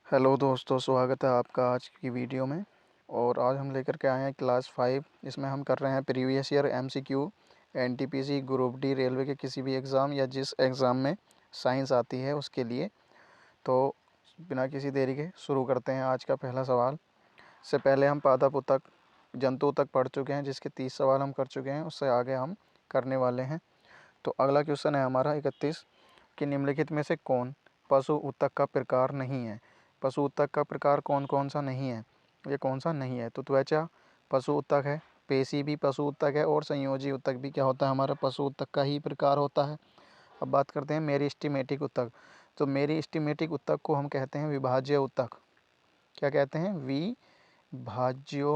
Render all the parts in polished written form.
Hello दोस्तों, स्वागत है आपका आज की वीडियो में। और आज हम लेकर के आए हैं क्लास 5। इसमें हम कर रहे हैं previous year MCQ NTPC group D railway के किसी भी एग्ज़ाम या जिस एग्ज़ाम में साइंस आती है उसके लिए। तो बिना किसी देरी के शुरू करते हैं आज का पहला सवाल। इससे पहले हम पादप तक जंतु तक पढ़ चुके हैं, जिसके 30 सवाल हम कर चुके हैं। उससे आगे हम करने वाले हैं। तो अगला क्वेश्चन है हमारा 31 कि निम्नलिखित में से कौन पशु ऊतक का प्रकार नहीं है। पशु ऊतक का प्रकार कौन कौन सा नहीं है, ये कौन सा नहीं है। तो त्वचा पशु ऊतक है, पेशी भी पशु ऊतक है, और संयोजी ऊतक भी क्या होता है, हमारा पशु ऊतक का ही प्रकार होता है। अब बात करते हैं मेरिस्टेमेटिक ऊतक। तो मेरिस्टेमेटिक ऊतक को हम कहते हैं विभाज्य ऊतक। क्या कहते हैं? विभाज्योतक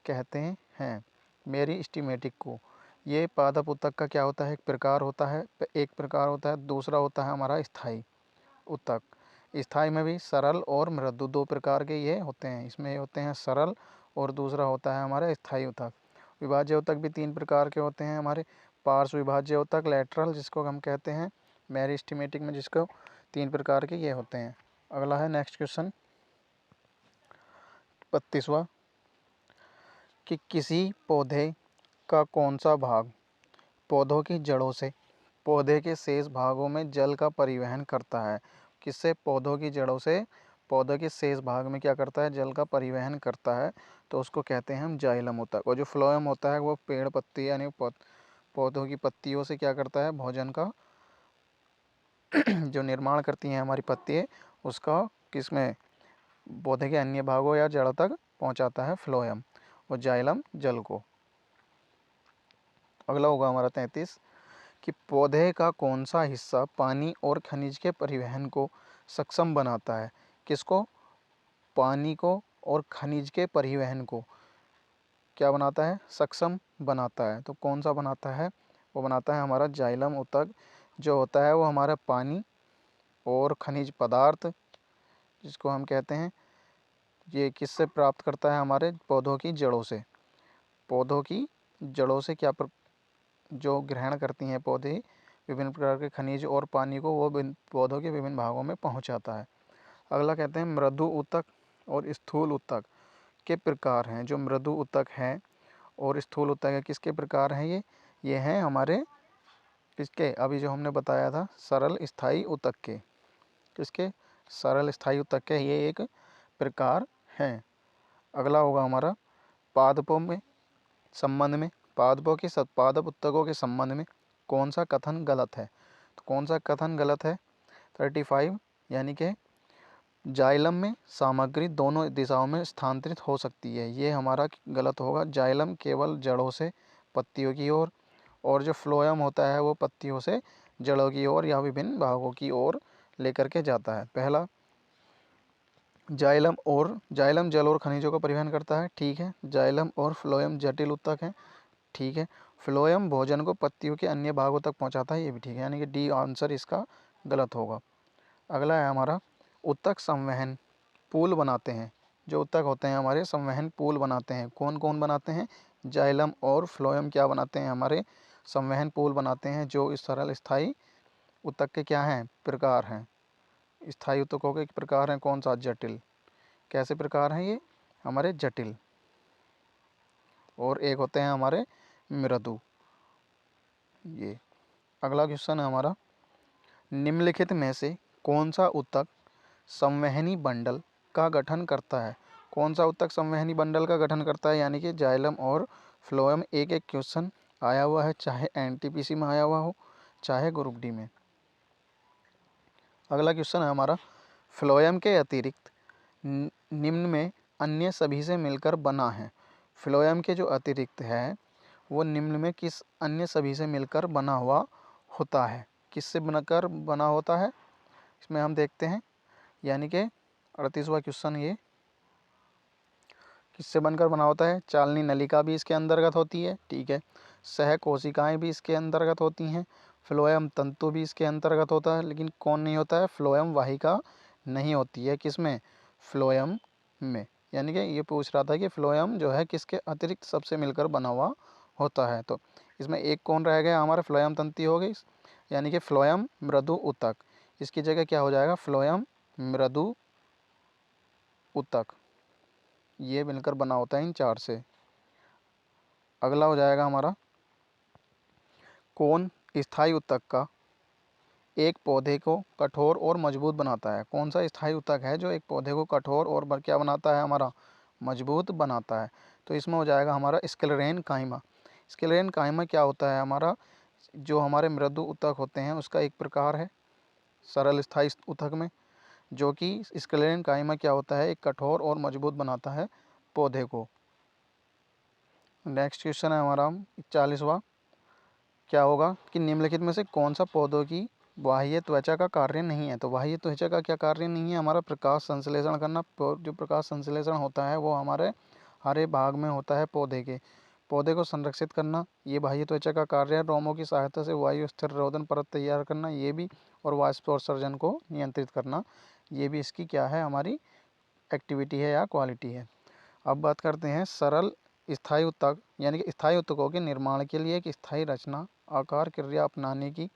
कहते हैं मेरिस्टेमेटिक को। ये पादप ऊतक का क्या होता है, एक प्रकार होता है। दूसरा होता है हमारा स्थायी ऊतक। स्थायी में भी सरल और मृदु दो प्रकार के ये होते हैं। इसमें होते हैं सरल और दूसरा होता है हमारा स्थायी ऊतक। विभाज्य ऊतक भी 3 प्रकार के होते हैं हमारे। पार्श्व विभाज्य ऊतक लैटरल, जिसको हम कहते हैं मेरिस्टेमेटिक में, जिसको 3 प्रकार के ये होते हैं। अगला है नेक्स्ट क्वेश्चन 32वां कि किसी पौधे का कौन सा भाग पौधों की जड़ों से पौधे के शेष भागों में जल का परिवहन करता है। किससे? पौधों की जड़ों से पौधे के शेष भाग में क्या करता है, जल का परिवहन करता है। तो उसको कहते हैं हम जाइलम ऊतक। और जो फ्लोएम होता है वो पेड़ पत्ती यानी पौधों की पत्तियों से क्या करता है, भोजन का जो निर्माण करती हैं हमारी पत्तियाँ, उसका किसमें, पौधे के अन्य भागों या जड़ तक पहुंचाता है फ्लोएम, और जाइलम जल को। अगला होगा हमारा 33 कि पौधे का कौन सा हिस्सा पानी और खनिज के परिवहन को सक्षम बनाता है। किसको? पानी को और खनिज के परिवहन को क्या बनाता है, सक्षम बनाता है। तो कौन सा बनाता है? वो बनाता है हमारा जाइलम ऊतक। जो होता है वो हमारा पानी और खनिज पदार्थ, जिसको हम कहते हैं, ये किससे प्राप्त करता है, हमारे पौधों की जड़ों से। पौधों की जड़ों से क्या जो ग्रहण करती हैं पौधे विभिन्न प्रकार के खनिज और पानी को, वो पौधों के विभिन्न भागों में पहुंचाता है। अगला कहते हैं मृदु ऊतक और स्थूल ऊतक के प्रकार हैं। जो मृदु ऊतक हैं और स्थूल ऊतक है, किसके प्रकार हैं ये हैं हमारे किसके, अभी जो हमने बताया था, सरल स्थायी ऊतक के। किसके? सरल स्थायी ऊतक के ये एक प्रकार हैं। अगला होगा हमारा पादपों में संबंध में पादप ऊतकों के संबंध में कौन सा कथन गलत है। तो कौन सा कथन गलत है? 35 यानी कि जाइलम में सामग्री दोनों दिशाओं में स्थानांतरित हो सकती है, ये हमारा गलत होगा। जाइलम केवल जड़ों से पत्तियों की ओर, और जो फ्लोएम होता है वो पत्तियों से जड़ों की ओर या विभिन्न भागों की ओर लेकर के जाता है। पहला, जाइलम जल और खनिजों का परिवहन करता है, ठीक है। जाइलम और फ्लोएम जटिल ऊतक हैं, ठीक है। फ्लोएम भोजन को पत्तियों के अन्य भागों तक पहुंचाता है, ये भी ठीक है। यानी कि डी आंसर इसका गलत होगा। अगला है हमारा ऊतक संवहन पुल बनाते हैं। जो ऊतक होते हैं हमारे संवहन पुल बनाते हैं। कौन कौन बनाते हैं? जाइलम और फ्लोएम क्या बनाते हैं, हमारे संवहन पुल बनाते हैं। जो इस सरल स्थायी ऊतक के क्या हैं, प्रकार हैं। स्थायी ऊतकों के प्रकार हैं कौन सा? जटिल। कैसे प्रकार हैं ये? हमारे जटिल। और एक होते हैं हमारे मृदु। ये अगला क्वेश्चन है हमारा, निम्नलिखित में से कौन सा ऊतक संवहनी बंडल का गठन करता है। कौन सा ऊतक संवहनी बंडल का गठन करता है? यानी कि जाइलम और फ्लोएम। एक एक क्वेश्चन आया हुआ है, चाहे एनटीपीसी में आया हुआ हो चाहे ग्रुप डी में। अगला क्वेश्चन है हमारा, फ्लोएम के अतिरिक्त निम्न में अन्य सभी से मिलकर बना है। फ्लोएम के जो अतिरिक्त है वो निम्न में किस अन्य सभी से मिलकर बना हुआ होता है। किससे बनकर बना होता है, इसमें हम देखते हैं। यानी कि 38वां क्वेश्चन ये किससे बनकर बना होता है? चालनी नलिका भी इसके अंतर्गत होती है, ठीक है। सह कोशिकाएँ भी इसके अंतर्गत होती हैं। फ्लोएम तंतु भी इसके अंतर्गत होता है, लेकिन कौन नहीं होता है? फ्लोएम वाहिका नहीं होती है। किसमें? फ्लोएम में। यानी कि ये पूछ रहा था कि फ्लोएम जो है किसके अतिरिक्त सबसे मिलकर बना हुआ होता है। तो इसमें एक कौन रह गया हमारा? फ्लोएम तंतु हो गई, यानी कि फ्लोएम मृदु ऊतक। इसकी जगह क्या हो जाएगा? फ्लोएम मृदु ऊतक, ये मिलकर बना होता है इन चार से। अगला हो जाएगा हमारा, कौन स्थायी ऊतक का एक पौधे को कठोर और मजबूत बनाता है? कौन सा स्थायी ऊतक है जो एक पौधे को कठोर और क्या बनाता है, हमारा मजबूत बनाता है? तो इसमें हो जाएगा हमारा स्क्लेरेन काइमा। स्क्लेरेन काइमा क्या होता है, हमारा जो हमारे मृदु ऊतक होते हैं उसका एक प्रकार है सरल स्थायी ऊतक में, जो कि स्क्लेरेन काइमा क्या होता है, एक कठोर और मजबूत बनाता है पौधे को। नेक्स्ट क्वेश्चन है हमारा 40वां, क्या होगा कि निम्नलिखित में से कौन सा पौधों की बाह्य त्वचा का कार्य नहीं है? तो बाह्य त्वचा का क्या कार्य नहीं है, हमारा प्रकाश संश्लेषण करना। जो प्रकाश संश्लेषण होता है वो हमारे हरे भाग में होता है पौधे के। पौधे को संरक्षित करना ये बाह्य त्वचा का कार्य है। रोमों की सहायता से वायु स्थिर रोधन परत तैयार करना ये भी, और वाष्पोत्सर्जन को नियंत्रित करना ये भी इसकी क्या है, हमारी एक्टिविटी है या क्वालिटी है। अब बात करते हैं सरल स्थायी ऊतक यानी कि स्थायी ऊतकों के निर्माण के लिए एक स्थायी रचना आकार क्रिया अपनाने की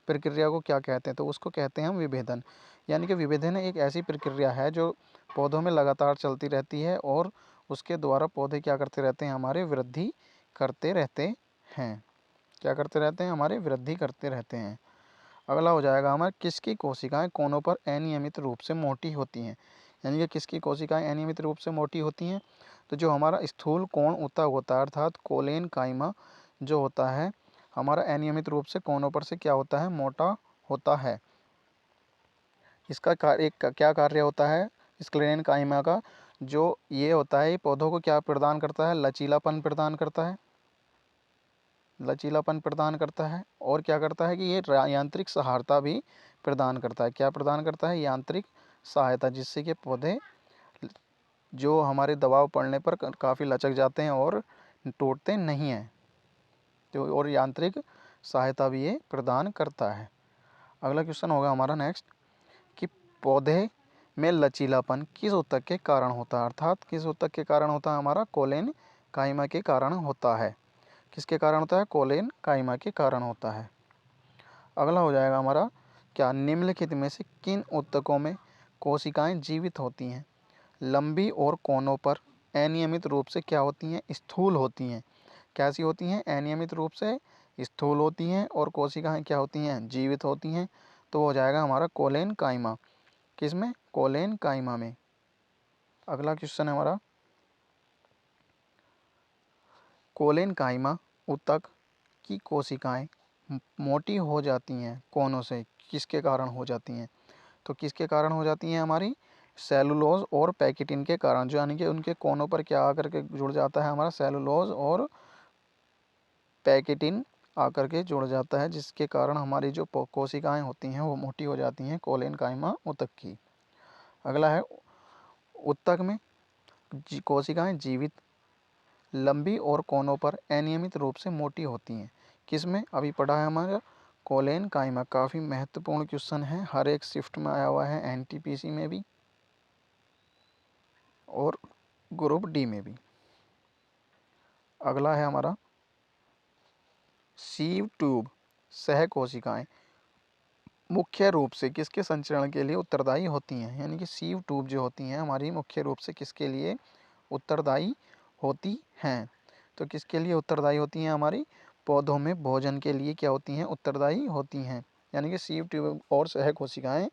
प्रक्रिया को क्या कहते हैं? तो उसको कहते हैं हम विभेदन। यानी कि विभेदन एक ऐसी प्रक्रिया है जो पौधों में लगातार चलती रहती है और उसके द्वारा पौधे क्या करते रहते हैं, हमारे वृद्धि करते रहते हैं। क्या करते रहते हैं, हमारे वृद्धि करते रहते हैं। अगला हो जाएगा हमारे, किसकी कोशिकाएं कोनों पर अनियमित रूप से मोटी होती हैं? यानी कि किसकी कोशिकाएं अनियमित रूप से मोटी होती हैं? तो जो हमारा स्थूल कोण ऊतक होता है अर्थात कोलेन काइमा जो होता है हमारा अनियमित रूप से कोनों पर से क्या होता है, मोटा होता है। इसका कार्य क्या कार्य होता है स्क्लेरेन काइमा का, जो ये होता है ये पौधों को क्या प्रदान करता है, लचीलापन प्रदान करता है। लचीलापन प्रदान करता है और क्या करता है कि ये यांत्रिक सहायता भी प्रदान करता है। क्या प्रदान करता है, यांत्रिक सहायता, जिससे कि पौधे जो हमारे दबाव पड़ने पर काफ़ी लचक जाते हैं और टूटते नहीं हैं। तो और यांत्रिक सहायता भी ये प्रदान करता है। अगला क्वेश्चन होगा हमारा नेक्स्ट, कि पौधे में लचीलापन किस ऊतक के कारण होता है? अर्थात किस ऊतक के कारण होता है, हमारा कोलेन काइमा के कारण होता है। किसके कारण होता है, कोलेन काइमा के कारण होता है। अगला हो जाएगा हमारा, क्या निम्नलिखित में से किन ऊतकों में कोशिकाएं जीवित होती हैं? लंबी और कोनों पर अनियमित रूप से क्या होती हैं, स्थूल होती हैं। कैसी होती हैं, अनियमित रूप से स्थूल होती हैं और कोशिकाएं क्या होती हैं, जीवित होती हैं। तो हो जाएगा हमारा कोलेन काइमा। किसमें, कोलेन काइमा में। अगला क्वेश्चन है हमारा, कोलेन काइमा ऊतक की कोशिकाएं मोटी हो जाती हैं कोनों से, किसके कारण हो जाती हैं? तो किसके कारण हो जाती हैं, हमारी सेलुलोज और पैकेटिन के कारण। जो यानी कि उनके कोनों पर क्या आकर के जुड़ जाता है, हमारा सेलुलोज और पैकेटिन आकर के जुड़ जाता है, जिसके कारण हमारी जो कोशिकाएं होती हैं वो मोटी हो जाती हैं कोलेन काइमा ऊतक की। अगला है, ऊतक में कोशिकाएं जीवित, लंबी और कोनों पर अनियमित रूप से मोटी होती हैं। किसमें, अभी पढ़ा है हमारा कोलेन काइमा। काफ़ी महत्वपूर्ण क्वेश्चन है, हर एक शिफ्ट में आया हुआ है, एनटीपीसी में भी और ग्रुप डी में भी। अगला है हमारा, सीव ट्यूब सह कोशिकाएं मुख्य रूप से किसके संचरण के लिए उत्तरदायी होती हैं? यानी कि सीव ट्यूब जो होती हैं हमारी मुख्य रूप से किसके लिए उत्तरदायी होती हैं? तो किसके लिए उत्तरदायी होती हैं, हमारी पौधों में भोजन के लिए क्या होती हैं, उत्तरदायी होती हैं। यानी कि सीव ट्यूब और सह कोशिकाएं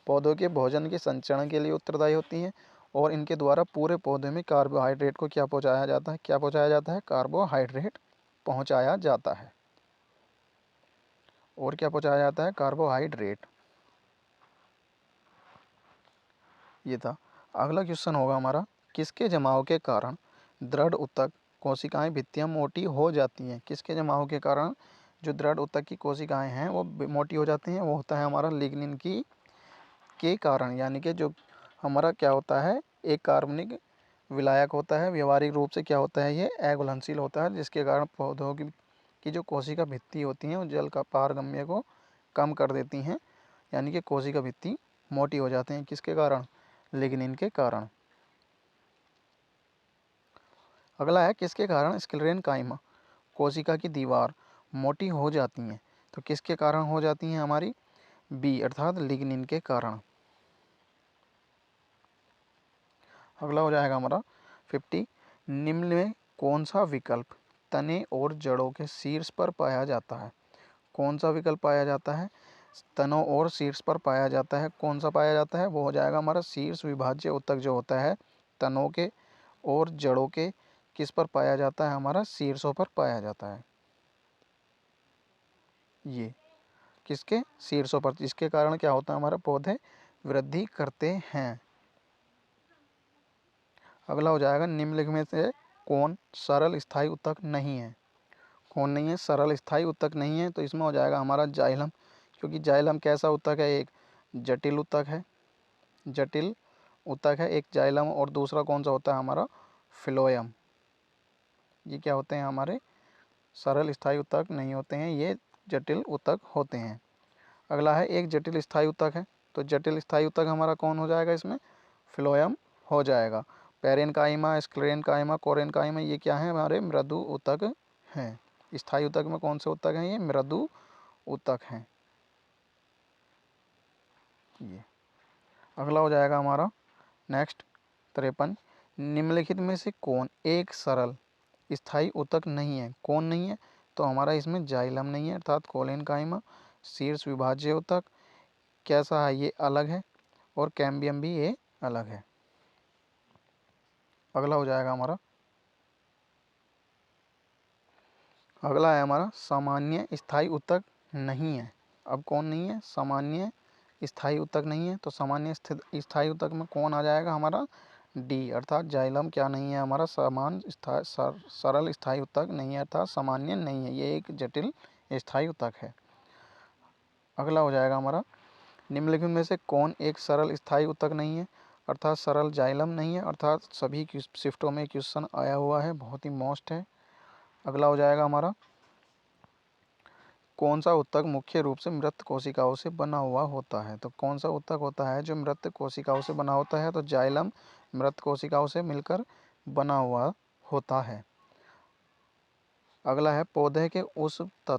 पौधों के भोजन के संचरण के लिए उत्तरदायी होती हैं और इनके द्वारा पूरे पौधे में कार्बोहाइड्रेट को क्या पहुंचाया जाता है, क्या पहुंचाया जाता है, कार्बोहाइड्रेट पहुंचाया जाता है। और क्या पहुंचाया जाता है, कार्बोहाइड्रेट। ये था। अगला क्वेश्चन होगा हमारा, किसके जमाव के कारण दृढ़ ऊतक कोशिकाएं भित्तियां मोटी हो जाती हैं? किसके जमाव के कारण जो दृढ़ ऊतक की कोशिकाएं हैं वो मोटी हो जाती हैं? वो होता है हमारा लिग्निन की के कारण। यानी कि जो हमारा क्या होता है, एक कार्बनिक विलायक होता है, व्यवहारिक रूप से क्या होता है, ये अघुलनशील होता है, जिसके कारण पौधों की जो कोशिका भित्ति होती हैं वो जल का पारगम्य को कम कर देती हैं। यानी कि कोशिका भित्ति मोटी हो जाते हैं, किसके कारण, लिग्निन के कारण। अगला है, किसके कारण स्क्लेरेन काइमा कोशिका की दीवार मोटी हो जाती हैं? तो किसके कारण हो जाती हैं, हमारी बी अर्थात लिग्निन के कारण। अगला हो जाएगा हमारा 50। निम्न में कौन सा विकल्प तने और जड़ों के शीर्ष पर पाया जाता है? कौन सा विकल्प पाया जाता है? तनों और शीर्ष पर पाया जाता है। कौन सा पाया जाता है? वो हो जाएगा हमारा शीर्ष विभाज्य ऊतक जो होता है तनों के और जड़ों के किस पर पाया जाता है? हमारा शीर्षों पर पाया जाता है। ये किसके? शीर्षों पर, जिसके कारण क्या होता है? हमारे पौधे वृद्धि करते हैं। अगला हो जाएगा निम्नलिखित में से कौन सरल स्थायी ऊतक नहीं है? कौन नहीं है? सरल स्थायी ऊतक नहीं है, तो इसमें हो जाएगा हमारा जाइलम, क्योंकि जाइलम कैसा ऊतक है? एक जटिल ऊतक है, जटिल ऊतक है एक जाइलम, और दूसरा कौन सा होता है? हमारा फ्लोएम। ये क्या होते हैं? हमारे सरल स्थायी ऊतक नहीं होते हैं, ये जटिल ऊतक होते हैं। अगला है एक जटिल स्थायी ऊतक है, तो जटिल स्थायी ऊतक हमारा कौन हो जाएगा? इसमें फ्लोएम हो जाएगा। पेरेनकाइमा, स्क्लेरेनकाइमा, कोरेनकाइमा, ये क्या है? हमारे मृदु ऊतक हैं। स्थायी ऊतक में कौन से ऊतक हैं? ये मृदु ऊतक हैं। ये अगला हो जाएगा हमारा नेक्स्ट 53। निम्नलिखित में से कौन एक सरल स्थायी ऊतक नहीं है? कौन नहीं है? तो हमारा इसमें जाइलम नहीं है, अर्थात कोलेनकाइमा। शीर्ष विभाज्य ऊतक कैसा है? ये अलग है, और कैम्बियम भी ये अलग है। अगला हो जाएगा हमारा, अगला है हमारा सामान्य स्थायी ऊतक नहीं है। अब कौन नहीं है? सामान्य स्थायी ऊतक नहीं है, तो सामान्य स्थायी ऊतक में कौन आ जाएगा? हमारा डी, अर्थात जाइलम क्या नहीं है? हमारा सरल स्थायी ऊतक नहीं है, अर्थात सामान्य नहीं है, ये एक जटिल स्थायी ऊतक है। अगला हो जाएगा हमारा निम्नलिखित में से कौन एक सरल स्थायी ऊतक नहीं है? अर्थात सरल जाइलम नहीं है, अर्थात सभी शिफ्टों में क्वेश्चन आया हुआ है, बहुत ही मोस्ट है। अगला हो जाएगा हमारा कौन सा ऊतक मुख्य रूप से मृत कोशिकाओं से बना हुआ होता है? तो कौन सा ऊतक होता है जो मृत कोशिकाओं से बना होता है? तो जाइलम मृत कोशिकाओं से मिलकर बना हुआ होता है। अगला है पौधे के उस तत्व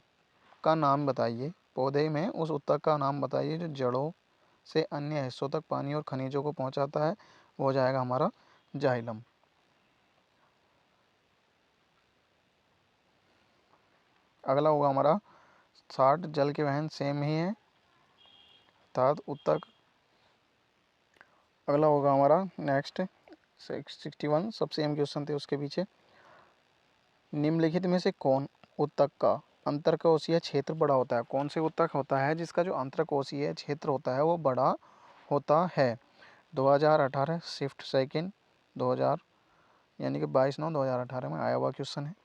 का नाम बताइए, पौधे में उस ऊतक का नाम बताइए जो जड़ों से अन्य हिस्सों तक पानी और खनिजों को पहुंचाता है। वो हो जाएगा हमारा जाइलम। अगला होगा हमारा 60 जल के वहन सेम ही है, अर्थात ऊतक। अगला होगा हमारा नेक्स्ट 61, सब सेम क्वेश्चन थे उसके पीछे। निम्नलिखित में से कौन ऊतक का अंतरकोशीय क्षेत्र बड़ा होता है? कौन से ऊतक होता है जिसका जो अंतरकोशीय क्षेत्र होता है वो बड़ा होता है? 2018 शिफ्ट सेकेंड 2000 यानी कि 22/9/2018 में आया हुआ क्वेश्चन है।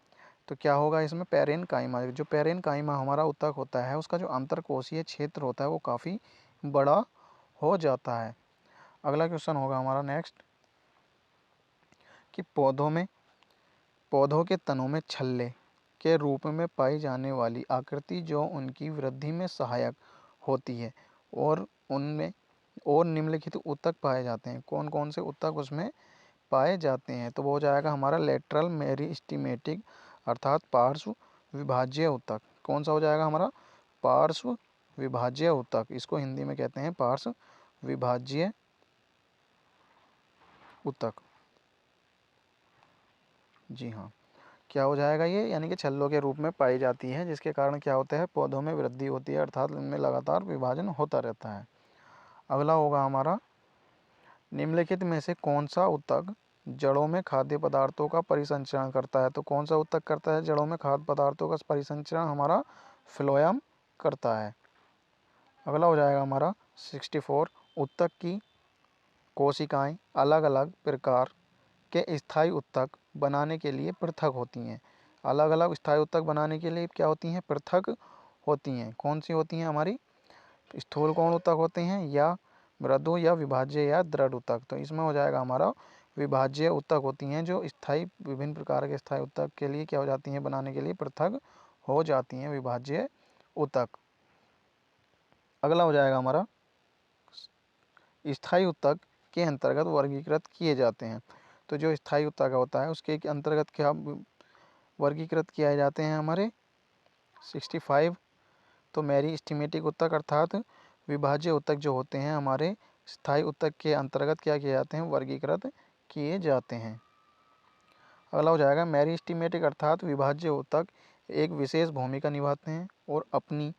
तो क्या होगा इसमें? पेरेनकाइमा। जो पेरेनकाइमा हमारा ऊतक होता है उसका जो अंतरकोशीय क्षेत्र होता है वो काफ़ी बड़ा हो जाता है। अगला क्वेश्चन होगा हमारा नेक्स्ट कि पौधों के तनों में छल्ले के रूप में पाई जाने वाली आकृति जो उनकी वृद्धि में सहायक होती है, और उनमें और निम्नलिखित ऊतक पाए जाते हैं। कौन कौन से ऊतक उसमें पाए जाते हैं? तो वो हो जाएगा हमारा लेटरल मेरिस्टेमेटिक, अर्थात पार्श्व विभाज्य ऊतक। कौन सा हो जाएगा? हमारा पार्श्व विभाज्य ऊतक। इसको हिंदी में कहते हैं पार्श्व विभाज्य ऊतक। जी हाँ, क्या हो जाएगा ये? यानी कि छल्लों के रूप में पाई जाती है, जिसके कारण क्या होता है? पौधों में वृद्धि होती है, अर्थात उनमें लगातार विभाजन होता रहता है। अगला होगा हमारा निम्नलिखित में से कौन सा ऊतक जड़ों में खाद्य पदार्थों का परिसंचरण करता है? तो कौन सा ऊतक करता है जड़ों में खाद्य पदार्थों का परिसंचरण? हमारा फ्लोएम करता है। अगला हो जाएगा हमारा 64। ऊतक की कोशिकाएं अलग अलग प्रकार के स्थायी ऊतक बनाने के लिए पृथक होती हैं। अलग अलग स्थायी ऊतक बनाने के लिए क्या होती हैं? पृथक होती हैं। कौन सी होती हैं? हमारी स्थूल कोण ऊतक होते हैं, या मृदु, या विभाज्य, या दृढ़ ऊतक। तो इसमें हो जाएगा हमारा विभाज्य ऊतक होती हैं, जो स्थायी विभिन्न प्रकार के स्थायी ऊतक के लिए क्या हो जाती हैं? बनाने के लिए पृथक हो जाती हैं, विभाज्य ऊतक। अगला हो जाएगा हमारा स्थायी ऊतक के अंतर्गत वर्गीकृत किए जाते हैं। तो जो स्थायी ऊतक होता है उसके अंतर्गत क्या वर्गीकृत किए जाते हैं? हमारे 65। तो मेरिस्टेमेटिक ऊतक अर्थात विभाज्य ऊतक जो होते हैं हमारे स्थायी ऊतक के अंतर्गत क्या किए जाते हैं? वर्गीकृत किए जाते हैं। अगला हो जाएगा मेरिस्टेमेटिक अर्थात विभाज्य ऊतक एक विशेष भूमिका निभाते हैं और अपनी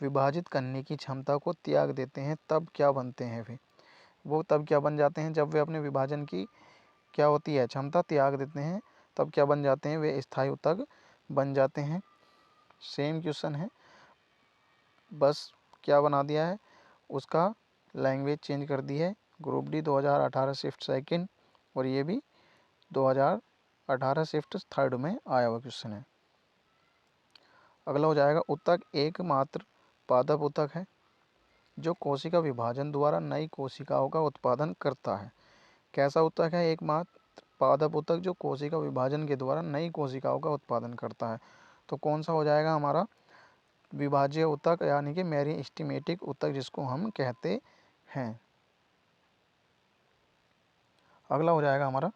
विभाजित करने की क्षमता को त्याग देते हैं तब क्या बनते हैं वे? वो तब क्या बन जाते हैं जब वे अपने विभाजन की क्या होती है क्षमता त्याग देते हैं, तब क्या बन जाते हैं? वे स्थायी ऊतक बन जाते हैं। सेम क्वेश्चन है, बस क्या बना दिया है, उसका लैंग्वेज चेंज कर दी है। ग्रुप डी 2018 शिफ्ट सेकंड और ये भी 2018 शिफ्ट थर्ड में आया हुआ क्वेश्चन है। अगला हो जाएगा ऊतक एकमात्र पादप ऊतक है जो कोशिका विभाजन द्वारा नई कोशिकाओं का उत्पादन करता है। कैसा ऊतक है एकमात्र पादप ऊतक जो कोशिका विभाजन के द्वारा नई कोशिकाओं का उत्पादन करता है? तो कौन सा हो जाएगा हमारा? विभाज्य ऊतक यानी कि मेरिस्टेमेटिक ऊतक जिसको हम कहते हैं। अगला हो जाएगा हमारा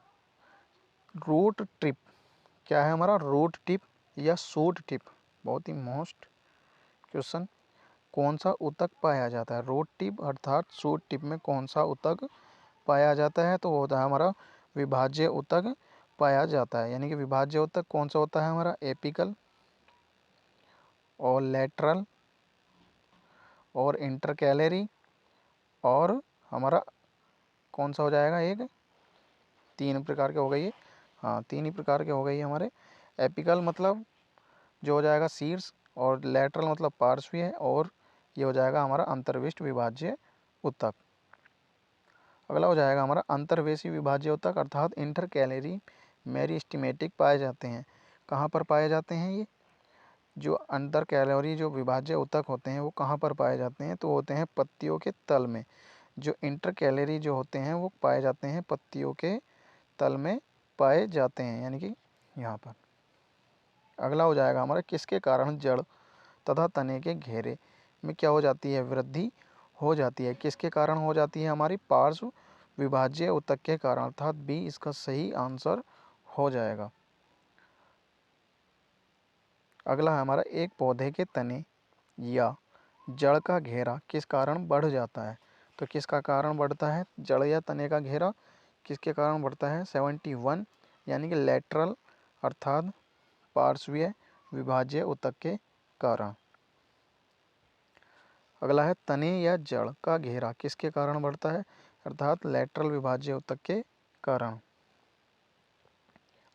रूट टिप। क्या है हमारा? रूट टिप या शूट टिप, बहुत ही मोस्ट क्वेश्चन। कौन सा ऊतक पाया जाता है? रूट टिप अर्थात शूट टिप में कौन सा ऊतक पाया जाता है? तो वो होता है हमारा विभाज्य ऊतक पाया जाता है। यानी कि विभाज्य ऊतक कौन सा होता है हमारा? एपिकल और लेटरल और इंटरकैलरी और हमारा कौन सा हो जाएगा? एक तीन प्रकार के हो गई है, हाँ तीन ही प्रकार के हो गई है हमारे। एपिकल मतलब जो हो जाएगा शीर्ष, और लेटरल मतलब पार्श्वीय, और ये हो जाएगा हमारा अंतर्विष्ट विभाज्य ऊतक। अगला हो जाएगा हमारा अंतर्वेशी विभाज्य ऊतक अर्थात इंटरकैलरी मेरिस्टेमेटिक पाए जाते हैं। कहाँ पर पाए जाते हैं ये? जो अंतर कैलोरी जो विभाज्य ऊतक होते हैं वो कहाँ पर पाए जाते हैं? तो होते हैं पत्तियों के तल में। जो इंटर कैलोरी जो होते हैं वो पाए जाते हैं पत्तियों के तल में पाए जाते हैं, यानी कि यहाँ पर। अगला हो जाएगा हमारा किसके कारण जड़ तथा तने के घेरे में क्या हो जाती है? वृद्धि हो जाती है। किसके कारण हो जाती है? हमारी पार्श्व विभाज्य ऊतक के कारण, अर्थात बी इसका सही आंसर हो जाएगा। अगला है हमारा एक पौधे के तने या जड़ का घेरा किस कारण बढ़ जाता है? तो किसका कारण बढ़ता है? जड़ या तने का घेरा किसके कारण बढ़ता है? 71 यानी कि लेटरल अर्थात पार्श्वीय विभाज्य ऊतक के कारण। अगला है तने या जड़ का घेरा किसके कारण बढ़ता है? अर्थात लेटरल विभाज्य ऊतक के कारण।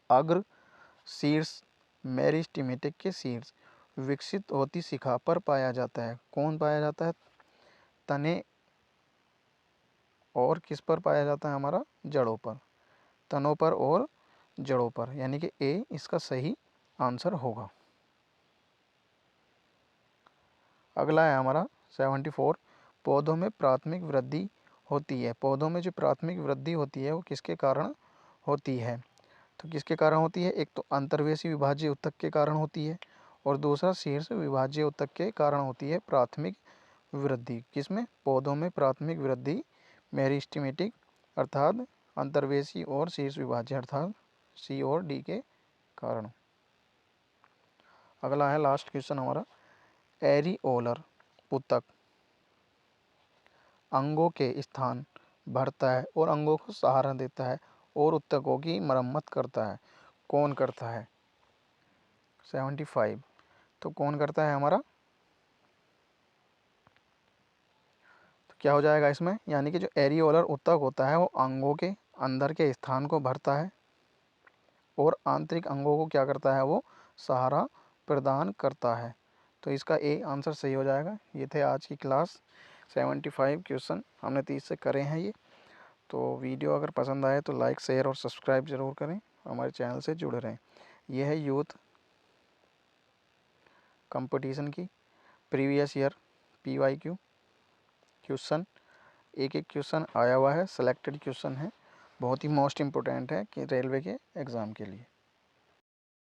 अग्र शीर्ष मेरिस्टेमेटिक के शीर्ष विकसित होती शिखा पर पाया जाता है। कौन पाया जाता है? तने और किस पर पाया जाता है? हमारा जड़ों पर, तनों पर और जड़ों पर, यानी कि ए इसका सही आंसर होगा। अगला है हमारा 74 पौधों में प्राथमिक वृद्धि होती है। पौधों में जो प्राथमिक वृद्धि होती है वो किसके कारण होती है? तो किसके कारण होती है? एक तो अंतर्वेशी विभाज्य ऊतक के कारण होती है और दूसरा शीर्ष विभाज्य ऊतक के कारण होती है प्राथमिक वृद्धि। किसमें? पौधों में प्राथमिक वृद्धि मेरिस्टेमेटिक अर्थात अंतर्वेशी और शीर्ष विभाज्य अर्थात सी और डी के कारण। अगला है लास्ट क्वेश्चन हमारा एरिओलर ऊतक अंगों के स्थान भरता है और अंगों को सहारा देता है और ऊतकों की मरम्मत करता है। कौन करता है? 75 तो कौन करता है हमारा? तो क्या हो जाएगा इसमें? यानी कि जो एरिओलर ऊतक होता है वो अंगों के अंदर के स्थान को भरता है और आंतरिक अंगों को क्या करता है? वो सहारा प्रदान करता है। तो इसका ए आंसर सही हो जाएगा। ये थे आज की क्लास। 75 क्वेश्चन हमने 30 से करे हैं ये। तो वीडियो अगर पसंद आए तो लाइक शेयर और सब्सक्राइब ज़रूर करें, हमारे चैनल से जुड़े रहें। यह है यूथ कंपटीशन की प्रीवियस ईयर PYQ क्वेश्चन। एक एक क्वेश्चन आया हुआ है, सेलेक्टेड क्वेश्चन है, बहुत ही मोस्ट इम्पोर्टेंट है कि रेलवे के एग्ज़ाम के लिए।